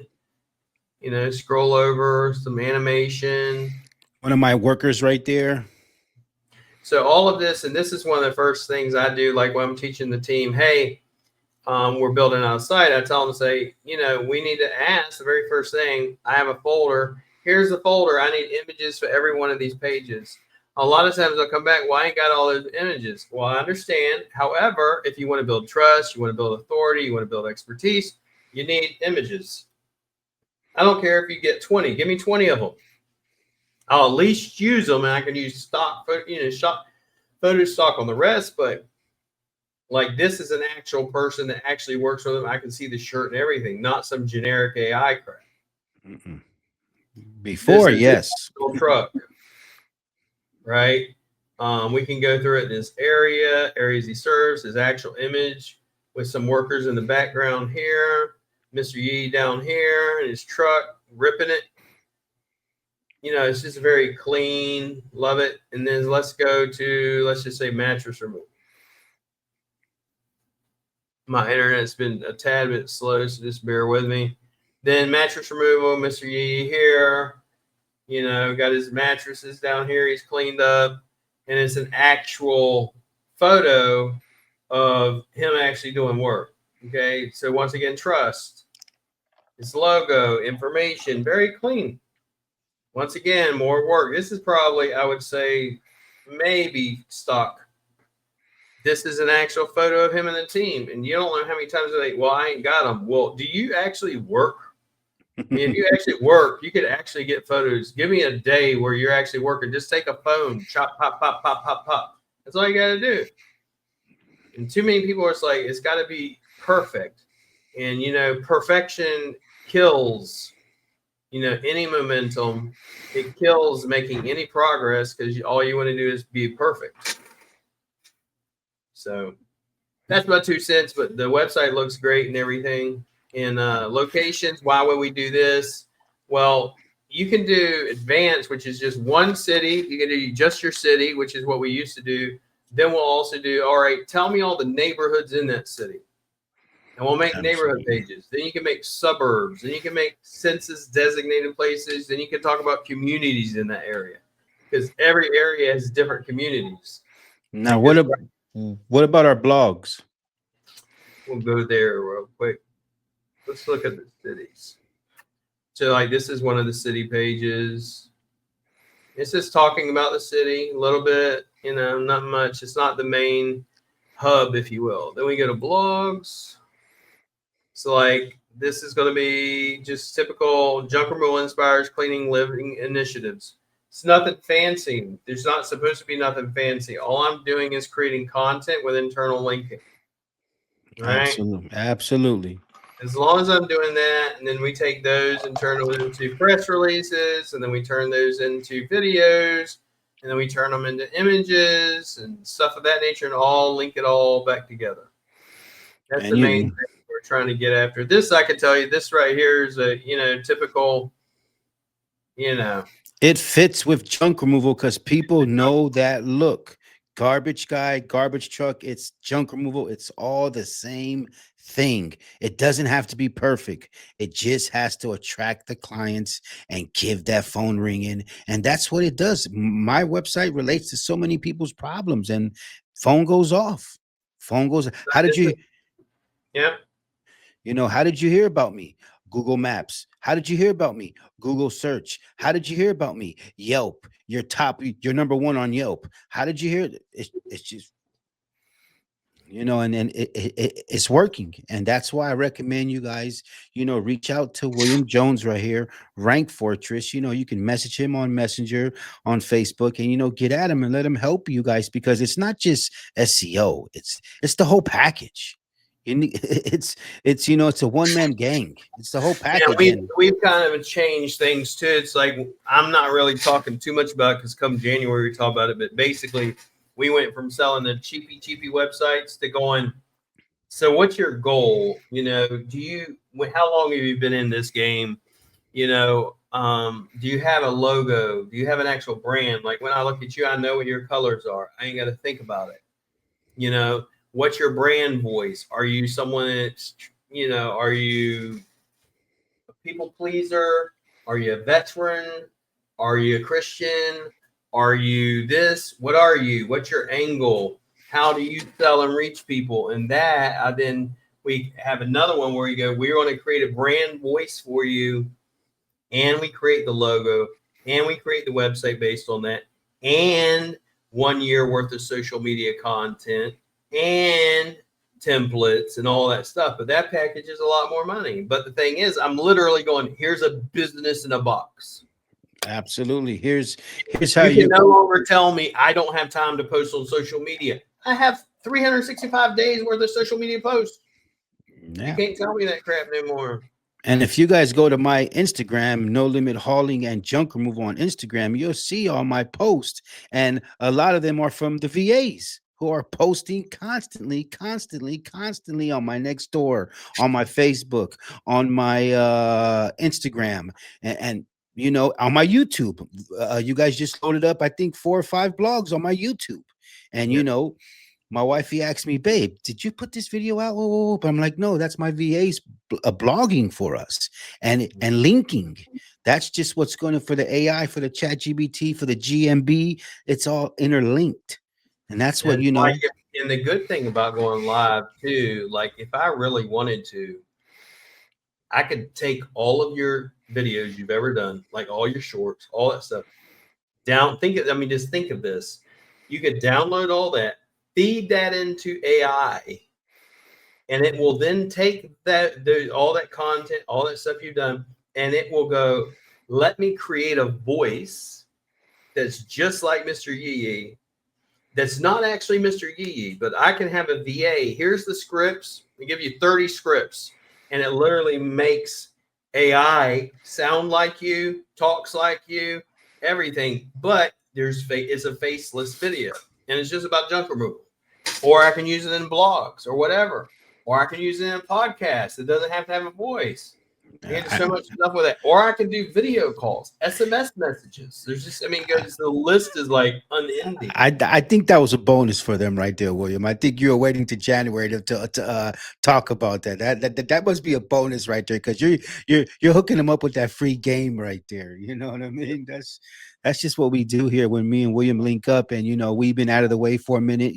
scroll over, some animation. One of my workers right there. So all of this, and this is one of the first things I do, like when I'm teaching the team, hey, we're building out a site. I tell them to say, we need to ask the very first thing. I have a folder. Here's the folder. I need images for every one of these pages. A lot of times they'll come back. Well, I ain't got all those images. Well, I understand. However, if you want to build trust, you want to build authority, you want to build expertise, you need images. I don't care if you get 20. Give me 20 of them. I'll at least use them, and I can use photo stock on the rest. But like this is an actual person that actually works with them. I can see the shirt and everything, not some generic AI crap. Mm-mm. This Before, is his yes. actual truck, right? We can go through it in this areas he serves, his actual image with some workers in the background here, Mr. Yee down here in his truck, ripping it. It's just very clean. Love it. And then let's go to, let's just say, mattress removal. My internet's been a tad bit slow, so just bear with me. Then mattress removal, Mr. Yee here. Got his mattresses down here. He's cleaned up, and it's an actual photo of him actually doing work. Okay, so once again, trust. His logo, information, very clean. Once again, more work. This is probably, I would say, maybe stock. This is an actual photo of him and the team, and you don't know how many times they, well, I ain't got them. Well, do you actually work? I mean, if you actually work, you could actually get photos. Give me a day where you're actually working. Just take a phone, chop, pop, pop, pop, pop, pop. That's all you got to do. And too many people are just like, it's got to be perfect. And, perfection kills, any momentum. It kills making any progress because all you want to do is be perfect. So that's my 2 cents, but the website looks great and everything. And locations, why would we do this? Well, you can do advanced, which is just one city. You can do just your city, which is what we used to do. Then we'll also do, all right, tell me all the neighborhoods in that city. And we'll make neighborhood Absolutely. pages. Then you can make suburbs. Then you can make census designated places. Then you can talk about communities in that area because every area has different communities. Now, Like this, what about our blogs? we'll go there real quick. Let's look at the cities. So, like, this is one of the city pages. It's just talking about the city a little bit, not much. It's not the main hub, if you will. Then we go to blogs. So, like, this is going to be just typical junk removal inspires cleaning living initiatives. It's nothing fancy. There's not supposed to be nothing fancy. All I'm doing is creating content with internal linking. Right? Absolutely. Absolutely. As long as I'm doing that, and then we take those and turn them into press releases, and then we turn those into videos, and then we turn them into images and stuff of that nature, and all link it all back together. That's the And main thing we're trying to get after. This, I can tell you, this right here is a typical, you know, it fits with junk removal because people know that look. Garbage guy, garbage truck, it's junk removal. It's all the same thing. It doesn't have to be perfect. It just has to attract the clients and give that phone ringing. And that's what it does. My website relates to so many people's problems and phone goes off. Phone goes. How did this is, you yeah. How did you hear about me? Google Maps. How did you hear about me? Google search. How did you hear about me? Yelp. You're number one on Yelp. How did you hear? It's just, and then it's working. And that's why I recommend you guys, reach out to William Jones right here, Rank Fortress. You can message him on Messenger, on Facebook, and, get at him and let him help you guys because it's not just SEO, it's the whole package. It's a one man gang. It's the whole Yeah, package. we And we've kind of changed things too. It's like I'm not really talking too much about because come January we talk about it. But basically, we went from selling the cheapy websites to going. So, what's your goal? Do you? How long have you been in this game? Do you have a logo? Do you have an actual brand? Like when I look at you, I know what your colors are. I ain't got to think about it. What's your brand voice? Are you someone that's are you people pleaser? Are you a veteran? Are you a Christian? Are you this? What are you? What's your angle? How do you sell and reach people? And that, then we have another one where you go, we're going to create a brand voice for you, and we create the logo, and we create the website based on that, and 1 year worth of social media content, and templates and all that stuff. But that package is a lot more money. But the thing is, I'm literally going, here's a business in a box. absolutely, here's how You can you. no longer tell me I don't have time to post on social media. I have 365 days worth of social media posts. You Yeah. can't tell me that crap no more. And if you guys go to my Instagram, No Limit Hauling and Junk Removal on Instagram, you'll see all my posts. And a lot of them are from the VAs who are posting constantly, constantly, constantly on my next door, on my Facebook, on my Instagram. And on my YouTube. You guys just loaded up, I think, 4 or 5 blogs on my YouTube. And, Yeah. my wifey asked me, babe, did you put this video out? Whoa, whoa, whoa. But I'm like, no, that's my VA's blogging for us and linking. That's just what's going to for the AI, for the chat GBT, for the GMB. It's all interlinked. And that's what, And like, and the good thing about going live too, like if I really wanted to, I could take all of your videos you've ever done, like all your shorts, all that stuff, down. I mean, just think of this. You could download all that, feed that into AI, and it will then take all that content, all that stuff you've done, and it will go, let me create a voice that's just like Mr. Yee Yee, that's not actually Mr. Yee Yee, but I can have a VA. Here's the scripts. We give you 30 scripts, and it literally makes AI sound like you, talks like you, everything. But it's a faceless video, and it's just about junk removal. Or I can use it in blogs or whatever. Or I can use it in a podcast. It doesn't have to have a voice. You can do so much stuff with it. Or I can do video calls, SMS messages. There's just, I mean, goes the list is like unending. I think that was a bonus for them right there, William. I think you were waiting to January to talk about that. That must be a bonus right there because you're hooking them up with that free game right there. You know what I mean? That's just what we do here when me and William link up, and we've been out of the way for a minute.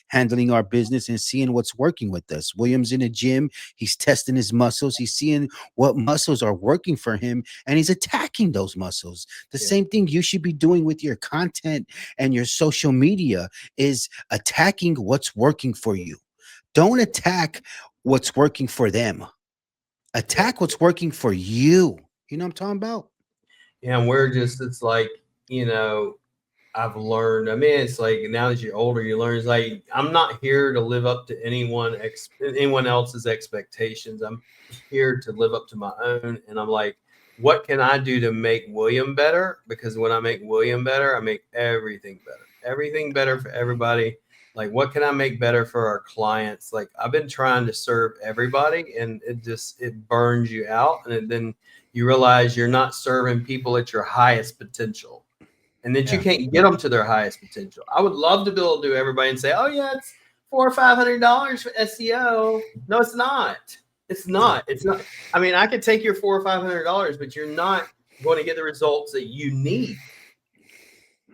Handling our business and seeing what's working with us. William's in the gym. He's testing his muscles. He's seeing what muscles are working for him, and he's attacking those muscles. The Yeah. same thing you should be doing with your content and your social media is attacking what's working for you. Don't attack what's working for them. Yeah. Attack what's working for you. You know what I'm talking about? Yeah. And we're just, it's like, you know, I've learned. I mean, it's like now that you're older, you learn. It's like I'm not here to live up to anyone else's expectations. I'm here to live up to my own. And I'm like, what can I do to make William better? Because when I make William better, I make everything better for everybody. Like, what can I make better for our clients? Like, I've been trying to serve everybody, and it burns you out, and then you realize you're not serving people at your highest potential, and that you Yeah. can't get them to their highest potential. I would love to be able to do everybody and say, "Oh yeah, it's $400 or $500 for SEO." No, it's not. It's Yeah. not. It's not. I mean, I could take your $400 or $500, but you're not going to get the results that you need.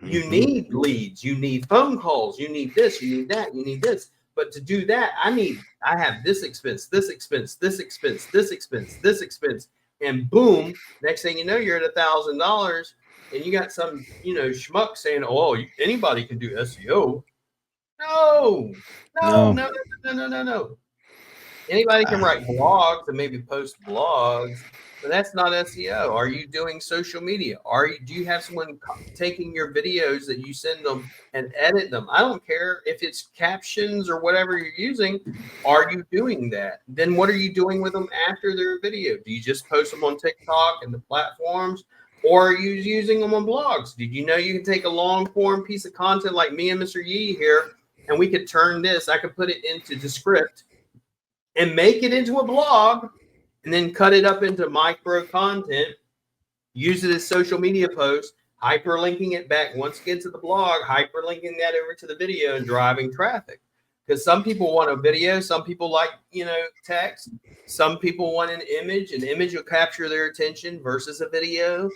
You Hmm. need leads. You need phone calls. You need this. You need that. You need this. But to do that, I have this expense, this expense, this expense, this expense, this expense, and boom, next thing you know, you're at $1,000, and you got some, schmuck saying, "Oh, anybody can do SEO." No, no, No. no, no, no, no, no, no. Anybody can Uh, write blogs and maybe post blogs, but that's not SEO. Are you doing social media? Do you have someone taking your videos that you send them and edit them? I don't care if it's captions or whatever you're using. Are you doing that? Then what are you doing with them after their video? Do you just post them on TikTok and the platforms? Or are you using them on blogs? Did you know you can take a long form piece of content like me and Mr. Yee here, and we could turn this, I could put it into Descript and make it into a blog, and then cut it up into micro content, use it as social media posts, hyperlinking it back once again to the blog, hyperlinking that over to the video, and driving traffic. Because some people want a video, some people like, text, some people want an image. An image will capture their attention versus a video.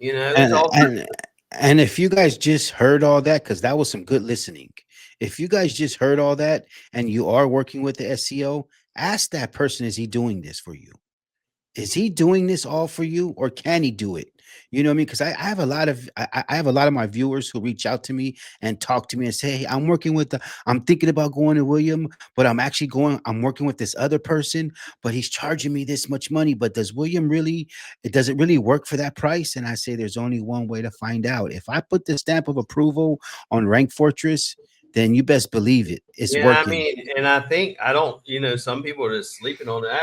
There's and all and and if you guys just heard all that, because that was some good listening. If you guys just heard all that and you are working with the SEO, ask that person, is he doing this for you? Is he doing this all for you, or can he do it? You know what I mean? Because I have a lot of I have a lot of my viewers who reach out to me and talk to me and say, hey, I'm thinking about going to William, but I'm working with this other person, but he's charging me this much money. But does it really work for that price? And I say there's only one way to find out. If I put the stamp of approval on Rank Fortress, then you best believe it's Yeah, I working. mean, and I think I don't, some people are just sleeping on it. I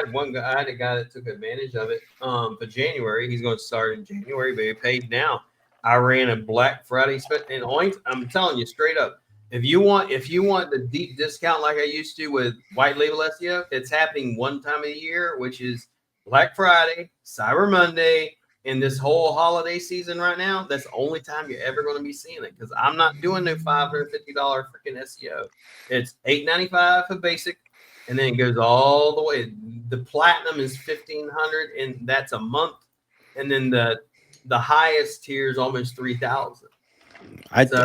had a guy that took advantage of it for January. He's going to start in January, but he paid now. I ran a Black Friday and only I'm telling you straight up, if you want the deep discount like I used to with white label SEO, it's happening one time a year, which is Black Friday, Cyber Monday, in this whole holiday season right now, that's the only time you're ever going to be seeing it because I'm not doing no $550 freaking SEO. It's $8.95 for basic, and then it goes all the way. The platinum is 1,500, and that's a month, and then the highest tier is almost 3,000. I So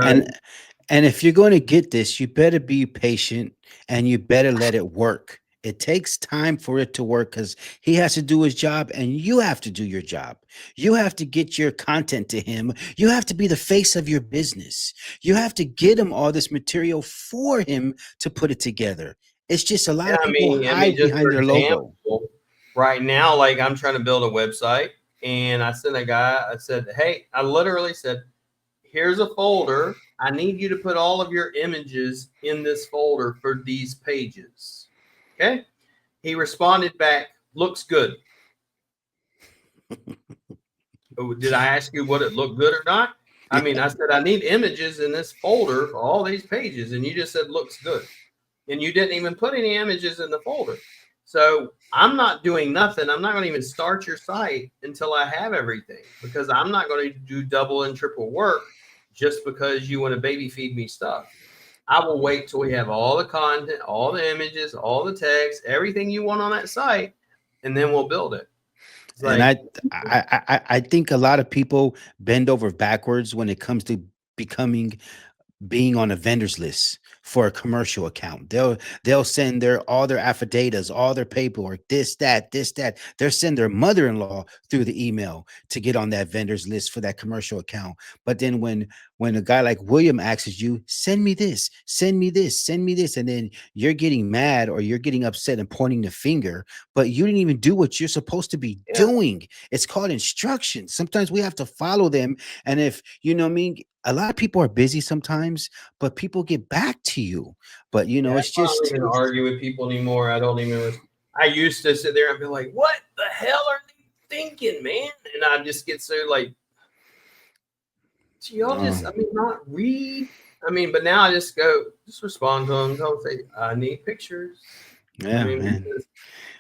and if you're going to get this, you better be patient and you better let it work. It takes time for it to work because he has to do his job and you have to do your job. You have to get your content to him. You have to be the face of your business. You have to get him all this material for him to put it together. It's just a lot yeah, of people I mean, hide just for behind their logo. example, right now, like I'm trying to build a website, and I sent a guy. I said, "Hey," I literally said, "Here's a folder. I need you to put all of your images in this folder for these pages." Okay. He responded back, "Looks good." Oh, did I ask you what it looked good or not? I mean, I said I need images in this folder for all these pages, and you just said looks good, and you didn't even put any images in the folder. So I'm not doing nothing. I'm not going to even start your site until I have everything because I'm not going to do double and triple work just because you want to baby feed me stuff. I will wait till we have all the content, all the images, all the text, everything you want on that site, and then we'll build it. It's And like, I think a lot of people bend over backwards when it comes to becoming being on a vendor's list for a commercial account. They'll send their all their affidavits, all their paperwork, this, that. They'll send their mother-in-law through the email to get on that vendor's list for that commercial account. But then when a guy like William asks you, send me this, send me this, send me this, and then you're getting mad or you're getting upset and pointing the finger, but you didn't even do what you're supposed to be yeah, doing. It's called instructions. Sometimes we have to follow them. And if you know what I mean, a lot of people are busy sometimes, but people get back to you. But yeah, it's I don't just even argue with people anymore. I don't even. I used to sit there and be like, "What the hell are they thinking, man?" And I just get so like, so y'all uh, just, I mean, not read. I mean, but now I just go, just respond to them. Don't say, "I need pictures." I yeah, mean, man. because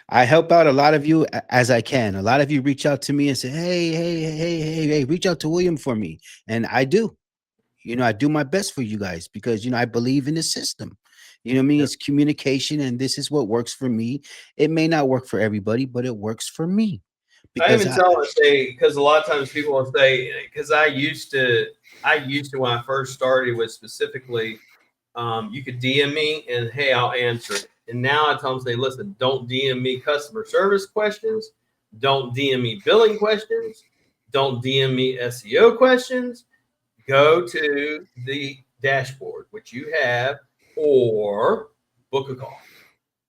I help out a lot of you as I can. A lot of you reach out to me and say, hey, reach out to William for me. And I do. I do my best for you guys because I believe in the system. You know what I mean? yeah. It's communication and this is what works for me. It may not work for everybody, but it works for me I because even tell them say because a lot of times people will say because I used to when I first started with specifically you could DM me and hey, I'll answer it. And now I tell them, say, listen, don't DM me customer service questions. Don't DM me billing questions. Don't DM me SEO questions. Go to the dashboard, which you have, or book a call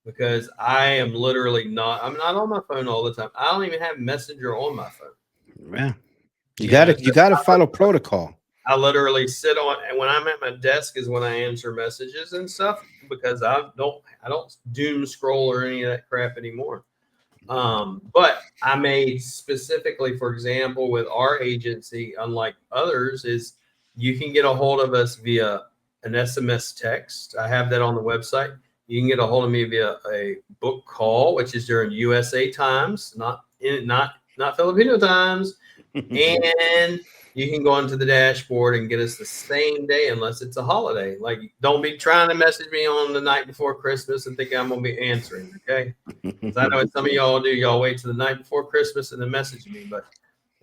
because I am literally not, I'm not on my phone all the time. I don't even have Messenger on my phone. yeah, you You know, gotta so you gotta follow protocol. I literally sit on, and when I'm at my desk is when I answer messages and stuff because I don't doom scroll or any of that crap anymore. But I made specifically, for example, with our agency, unlike others, is you can get a hold of us via an SMS text. I have that on the website. You can get a hold of me via a book call, which is during USA times, not Filipino times, and you can go onto the dashboard and get us the same day unless it's a holiday. Like, don't be trying to message me on the night before Christmas and think I'm going to be answering, okay? Because I know what some of y'all do. Y'all wait till the night before Christmas and then message me. But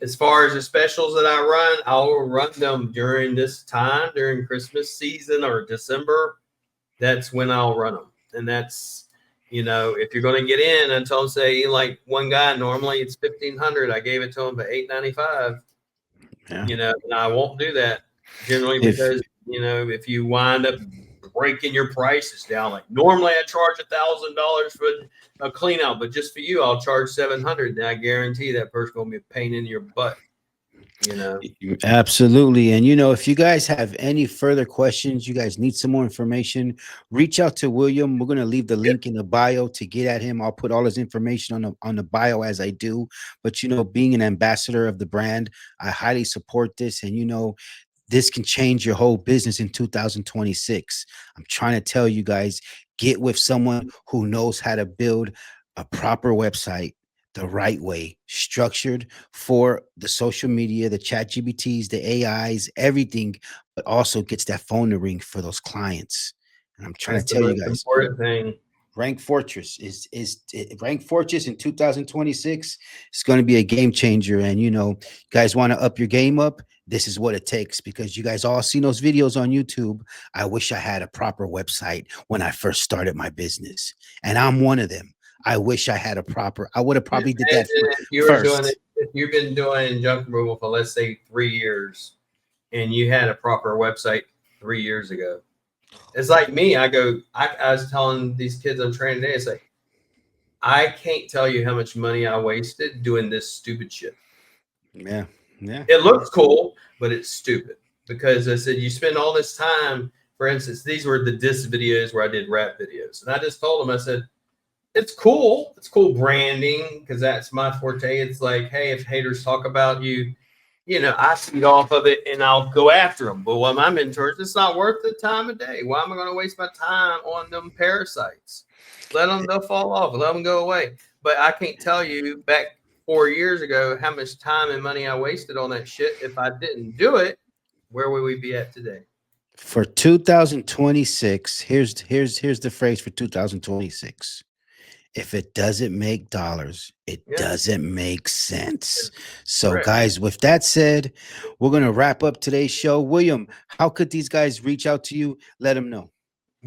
as far as the specials that I run, I'll run them during this time, during Christmas season or December. That's when I'll run them. And that's, if you're going to get in until say like one guy, normally it's 1,500. I gave it to him for 8.95. Yeah. And I won't do that generally If because, if you wind up breaking your prices down, like normally I charge $1,000 for a clean out, but just for you, I'll charge 700. And I guarantee that person gonna be a pain in your butt, you know. Absolutely. And if you guys have any further questions, you guys need some more information, reach out to William. We're going to leave the Yep. link in the bio to get at him. I'll put all his information on the bio as I do. But being an ambassador of the brand, I highly support this. And this can change your whole business in 2026. I'm trying to tell you guys, get with someone who knows how to build a proper website, the right way, structured for the social media, the chat GBTs, the AIs, everything, but also gets that phone to ring for those clients. And I'm trying That's to the tell you most guys, important thing. Rank Fortress Rank Fortress in 2026 is going to be a game changer. And guys want to up your game up. This is what it takes, because you guys all seen those videos on YouTube. I wish I had a proper website when I first started my business, and I'm one of them. I wish I had a proper. I would have probably did that Imagine if you were doing it, first. if you've been doing junk removal for, let's say, 3 years, and you had a proper website 3 years ago. It's like me. I was telling these kids I'm training today, it's like, I can't tell you how much money I wasted doing this stupid shit. Yeah, yeah, It yeah. looks cool, but it's stupid because I said you spend all this time. For instance, these were the diss videos where I did rap videos, and I just told them, I said, it's cool. It's cool branding because that's my forte. It's like, hey, if haters talk about you, I feed off of it and I'll go after them. But what my mentors, it's not worth the time of day. Why am I going to waste my time on them parasites? Let them, they'll fall off. Let them go away. But I can't tell you back 4 years ago how much time and money I wasted on that shit. If I didn't do it, where would we be at today? For 2026, here's the phrase for 2026. If it doesn't make dollars, it Yeah, doesn't make sense. So, correct. guys, with that said, we're going to wrap up today's show. William, how could these guys reach out to you? Let them know.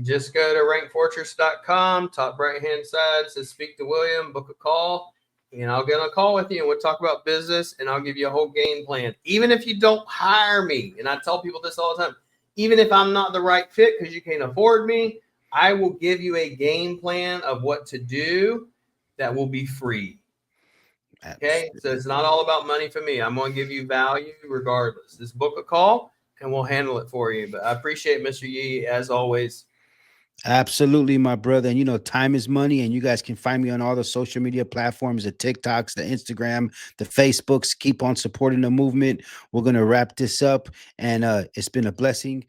Just go to rankfortress.com, top right hand side says speak to William, book a call, and I'll get on a call with you and we'll talk about business and I'll give you a whole game plan. Even if you don't hire me, and I tell people this all the time, even if I'm not the right fit because you can't afford me, I will give you a game plan of what to do that will be free. Okay, so it's not Absolutely. all about money for me. I'm going to give you value regardless. Just book a call and we'll handle it for you. But I appreciate Mr. Yee as always. Absolutely, my brother. And time is money, and you guys can find me on all the social media platforms, the TikToks, the Instagram, the Facebooks. Keep on supporting the movement. We're gonna wrap this up, and it's been a blessing.